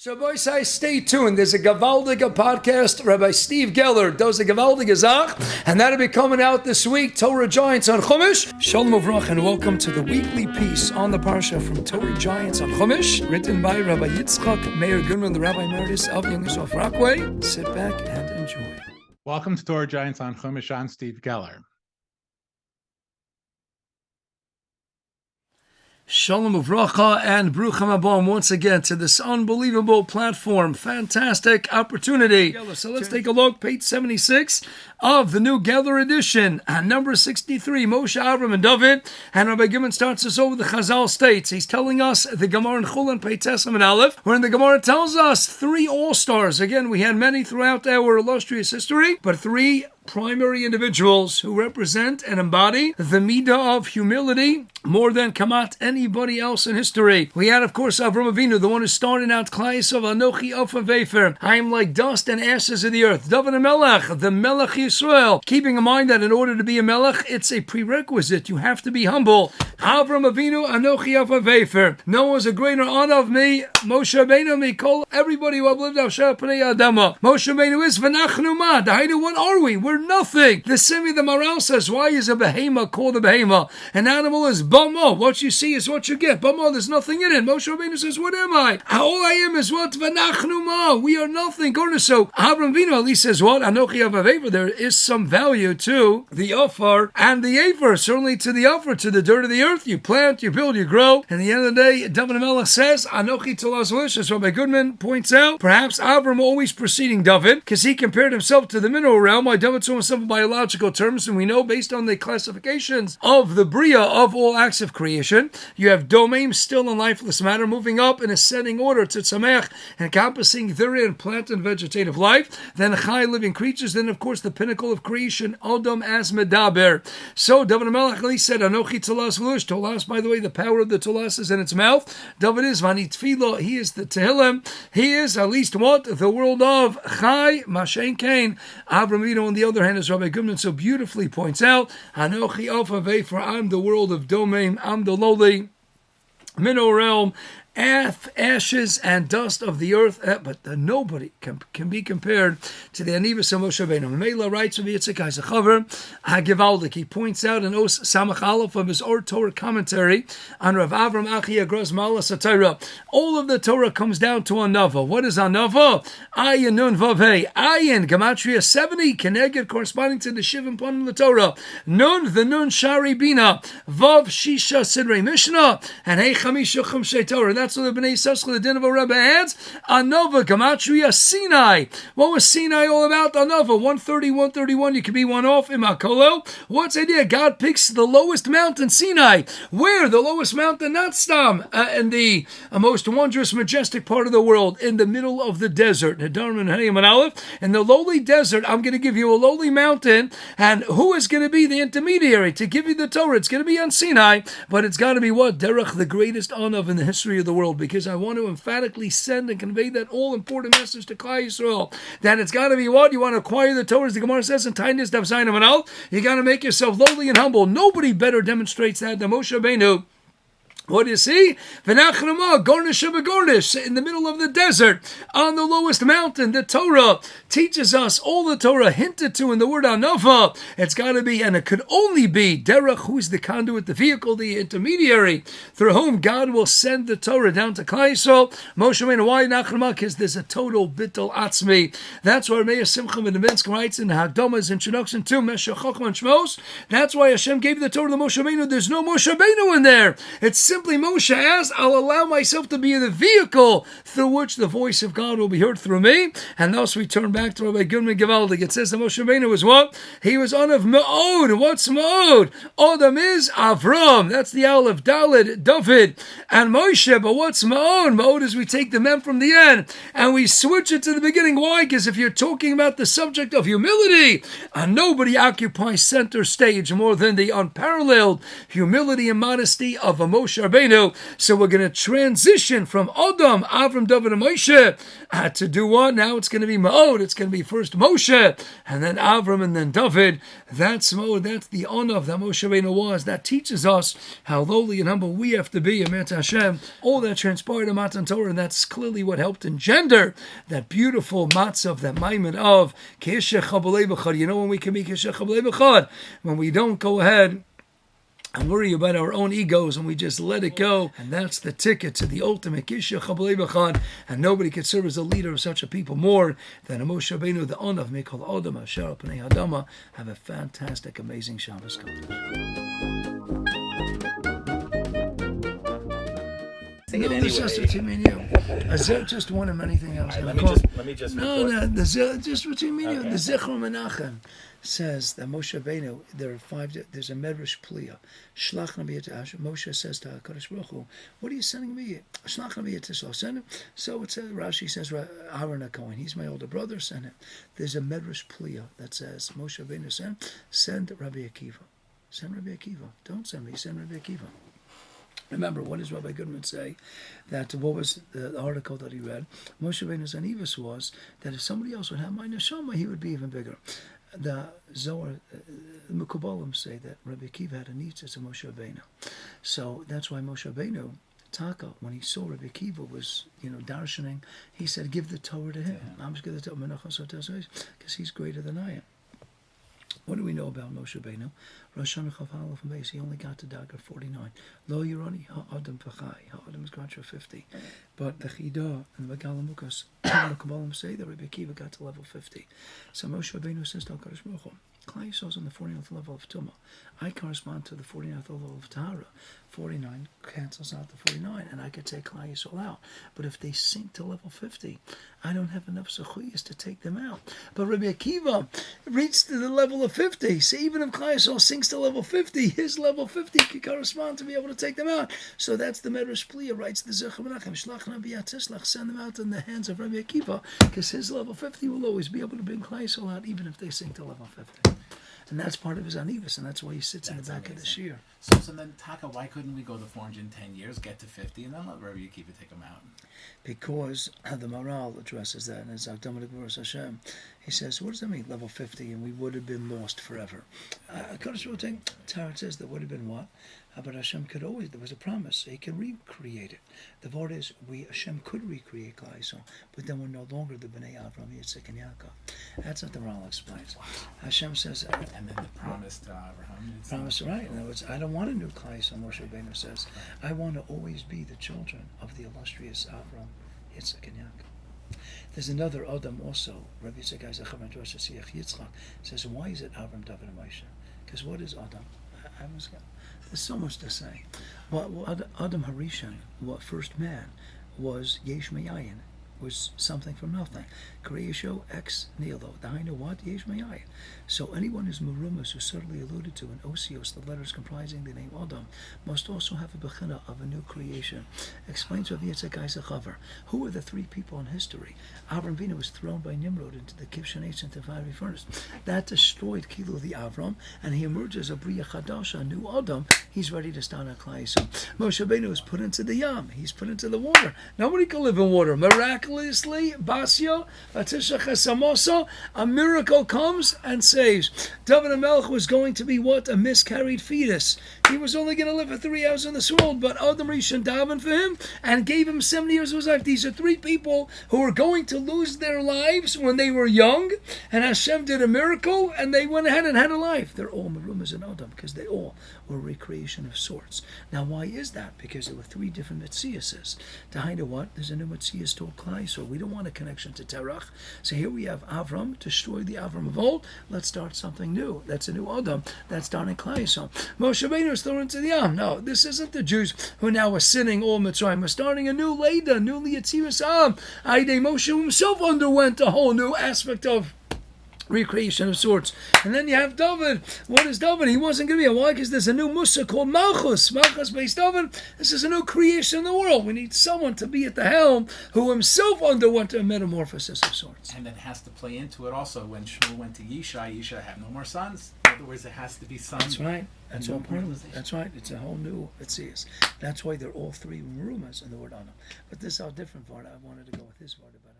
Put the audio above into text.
So, boys, stay tuned. There's a Gavaldige podcast. Rabbi Steve Geller does a Gavaldige Zach, and that'll be coming out this week. Torah Giants on Chumash. Shalom Uvrach, and welcome to the weekly piece on the Parsha from Torah Giants on Chumash, written by Rabbi Meir Goodman, the Rabbi Emeritus of Yunus Rockaway. Sit back and enjoy. Welcome to Torah Giants on Chumash. I'm Steve Geller. Shalom Uvracha and Brucham Abom once again to this unbelievable platform. Fantastic opportunity. So let's take a look. Page 76 of the new Geller edition. Number 63, Moshe, Avraham, and David. And Rabbi Goodmans starts us over the Chazal states. He's telling us the Gemara in Chulin, Pei Tesam and Aleph, wherein the Gemara tells us three all-stars. Again, we had many throughout our illustrious history, but three primary individuals who represent and embody the midah of humility more than Kamat anybody else in history. We had, of course, Avraham Avinu, the one who started out Klais of Anochi Ofa Vefer. I am like dust and ashes of the earth. David Melech, the Melech Yisrael. Keeping in mind that in order to be a Melech, it's a prerequisite. You have to be humble. Avraham Avinu, Anochi Ofa Vefer. No one's a greater honor of me. Moshe Rabbeinu, Mikol, everybody who have lived out Sharpanei Adama. Moshe Rabbeinu is V'nachnu Ma. Dahainu, what are we? We're nothing. The Simi, the Maral says, why is a behemoth called a behemoth? An animal is Bamo. What you see is what you get. Bamo, there's nothing in it. Moshe Rabbeinu says, what am I? All I am is what? V'nachnu ma. We are nothing. So Avraham Avinu at least says what? Anochi Avav. There is some value to the Ofar and the Aver. Certainly to the Ofar, to the dirt of the earth. You plant, you build, you grow. And at the end of the day, David Melech says, Anochi Tolas Lish, as Rabbi Goodman points out. Perhaps Avram always preceding David, because he compared himself to the mineral realm. I David saw himself in biological terms, and we know based on the classifications of the Bria of all acts of creation, you have domain, still and lifeless matter, moving up in ascending order to tzamech, encompassing therein plant and vegetative life, then chai, living creatures, then of course the pinnacle of creation, Adam as medaber. So David HaMelech said, Anochi Tolas V'lush. Tolas, by the way, the power of the Tolas is in its mouth. David is Vani Tfilo, he is the Tehillim, he is at least what? The world of Chai, Mashen Kain. Avraham Avinu, on the other hand, as Rabbi Goodman so beautifully points out, Anochi Alpha Vefer, I'm the world of domain, I'm the lowly mineral realm, ashes and dust of the earth, but nobody can be compared to the Anivas of Moshe Rabbeinu. Mela writes of Yitzchak Isachaver HaGevaldik. He points out in Os Samach Aleph of his Or Torah commentary on Rav Avram Achi Agros Malas HaTorah. All of the Torah comes down to Anava. What is Anava? Ayin Nun Vav Hey. Ayin Gematria 70 Keneged, corresponding to the Shivim Panim the Torah. Nun, the Nun Shari Bina. Vav Shisha Sidrei Mishnah, and Hey Chamisha Chumshei Torah. That's what the Bnei Yissaschar, the din of a Rebbe, adds. Anova, Gematria, Sinai. What was Sinai all about? Anova, 130, 131, you can be one off. Imakolo. What's the idea? God picks the lowest mountain, Sinai. Where? The lowest mountain, not Stam, in the most wondrous, majestic part of the world, in the middle of the desert. Nedarim and Hayim and Aleph. In the lowly desert, I'm going to give you a lowly mountain, and who is going to be the intermediary to give you the Torah? It's going to be on Sinai, but it's got to be what? Derech, the greatest Anav in the history of the world, because I want to emphatically send and convey that all-important message to Klal Yisrael, that it's got to be what? You want to acquire the Torah, as the Gemara says in Tainis Daf Zayin Amud Aleph, you got to make yourself lowly and humble. Nobody better demonstrates that than Moshe Rabbeinu. What do you see? Gornish of a Gornish, in the middle of the desert, on the lowest mountain. The Torah teaches us, all the Torah hinted to in the word Anava. It's got to be, and it could only be, Derech, who is the conduit, the vehicle, the intermediary, through whom God will send the Torah down to Klal Yisrael. Moshe Rabbeinu, why Nachrama? Because there's a total bittul atzmi. That's why Meir Simcha ben Levinsky writes in Hagdama's introduction to Meshech Chochmah and Shmos. That's why Hashem gave the Torah to Moshe Rabbeinu. There's no Moshe Rabbeinu in there. It's simply Moshe as I'll allow myself to be the vehicle through which the voice of God will be heard through me. And thus we turn back to Rabbi Goodman Gevaldik. It says that Moshe Rabbeinu was what? He was on of Ma'od. What's Ma'od? Adam is Avraham. That's the Aleph, Dalet, David, and Moshe. But what's Ma'od? Ma'od is we take the mem from the end and we switch it to the beginning. Why? Because if you're talking about the subject of humility, nobody occupies center stage more than the unparalleled humility and modesty of a Moshe Rabbeinu. So we're going to transition from Adam, Avram, David, and Moshe to do what? Now it's going to be Ma'od. It's going to be first Moshe, and then Avram, and then David. That's Ma'od. That's the honor that Moshe Rabbeinu was. That teaches us how lowly and humble we have to be. Amen to Hashem. All that transpired in Matan Torah, and that's clearly what helped engender that beautiful matzah, that maimon of Keshech Chabalei B'chad. You know when we can be Keshech Chabalei B'chad? When we don't go ahead and worry about our own egos, and we just let it go. And that's the ticket to the ultimate Kishya Chabalei B'chad. And nobody could serve as a leader of such a people more than a Moshe Rabbeinu, the honor of Mikol Adam Asher Pnei Hadama. Have a fantastic, amazing Shabbos. No, there's just between me and you. Just one of many things I was going to call. Let me just. No, just between me and you. The Zichron Menachem says that Moshe Rabbeinu, there are 5. There's a Medrash Pliya. Shlach Nabi Yitash. Moshe says to HaKadosh Baruch Hu, "What are you sending me? Shlach Nabi Yitash. Send him." So it says, Rashi says, Aaron HaKohen. He's my older brother. Send him. There's a Medrash Pliya that says Moshe Rabbeinu send Rabbi Akiva. Send Rabbi Akiva. Don't send me. Send Rabbi Akiva. Remember, what does Rabbi Goodmans say? That what was the article that he read? Moshe Rabbeinu's anivus was that if somebody else would have my neshama, he would be even bigger. The Zohar, the Mekubalim say that Rabbi Akiva had a nitzah to Moshe Rabbeinu. So that's why Moshe Rabbeinu, Taka, when he saw Rabbi Akiva was, darshaning, he said, give the Torah to him. I'm just going to tell him, because he's greater than I am. What do we know about Moshe Rabbeinu? Rosh Hashanah Chav Aleph and Beis, he only got to Dagar 49. Lo Yironi Ha'adam V'chai. Ha'adam is granted 50. But the Chidah and the Megalamukas, the Kabbalah say that Rabbi Akiva got to level 50. So Moshe Rabbeinu says to HaKadosh Baruch Hu, Klai Yisrael is on the 49th level of Tumah. I correspond to the 49th level of Tahara. 49 cancels out the 49, and I could take Klai Yisrael out. But if they sink to level 50, I don't have enough zechuyas to take them out. But Rabbi Akiva reached to the level of 50. So even if Klai Yisrael sinks to level 50, his level 50 could correspond to be able to take them out. So that's the Medrash Pliya, writes the Zechar Menachem, Shlach Nabi Yatishlach, send them out in the hands of Rabbi Akiva, because his level 50 will always be able to bring Klai Yisrael out, even if they sink to level 50. And that's part of his anivus, and that's why he sits in the back of the shir. So then, Taka, why couldn't we go the 410 years, get to 50, and then let Rabbi Akiva take them out? Because the Maral addresses that, and it's Akdam L'Gvuras Hashem. He says, what does that mean, level 50, and we would have been lost forever? Tarot says that would have been what? But Hashem could always, there was a promise, he could recreate it. The word is, Hashem could recreate Klai Yisrael, but then we're no longer the Bnei Avraham, Yitzchak, and Yaakov. That's what the Maral explains. Hashem says, and then the promise to Avraham. Promise, right. In other words, I don't want a new Klai Yisrael, Moshe Rabbeinu says. I want to always be the children of the illustrious Avraham, Yitzchak, and Yaakov. There's another Adam also, Rabbi Yitzchak says, why is it Avraham, David, and Moshe? Because what is Adam? There's so much to say. Adam Harishan, what first man, was Yesh Me'ayin, was something from nothing. Kriyasho ex nihilo. I know what? Yesh Me'ayin. So anyone who's Merumas, who's subtly alluded to in Osios, the letters comprising the name Adam, must also have a bechina of a new creation. Explains Rav Yitzchak Eisachavar. Who are the 3 people in history? Avraham Avinu was thrown by Nimrod into the Kivshan Eitz, into the fiery furnace. That destroyed Kilu the Avram, and he emerges a Bria Chadasha, a new Adam. He's ready to start a Klai Yisrael. Moshe Rabbeinu is put into the Yam. He's put into the water. Nobody can live in water. Miraculously, Basya, Atisha Chesamosa, a miracle comes and saves. David HaMelech was going to be what? A miscarried fetus. He was only going to live for 3 hours in this world, but Adam Rishon davened for him and gave him 70 years of his life. These are 3 people who were going to lose their lives when they were young, and Hashem did a miracle, and they went ahead and had a life. They're all Merumas and Adam, because they all were a recreation of sorts. Now, why is that? Because there were 3 different Metziases. To hide what? There's a new Metzias called Klai, so we don't want a connection to Terach. So here we have Avram, destroy the Avram of old. Let's start something new. That's a new Adam. That's starting Klai. So Moshe Rabbeinu is thrown into the Yam. No, this isn't the Jews who now are sinning all Mitzrayim. We're starting a new Leda, new Liatziras Am. Aidei Moshe himself underwent a whole new aspect of recreation of sorts. And then you have David. What is David? He wasn't going to be. Why? Because there's a new Musa called Malchus. Malchus based David. This is a new creation in the world. We need someone to be at the helm who himself underwent a metamorphosis of sorts. And it has to play into it also. When Shmuel went to Yishai had no more sons. In other words, it has to be sons. That's right. That's all part of it. That's right. It's a whole new Metzias. That's why they're all three rumors in the word Anam. But this is how different part. I wanted to go with his word about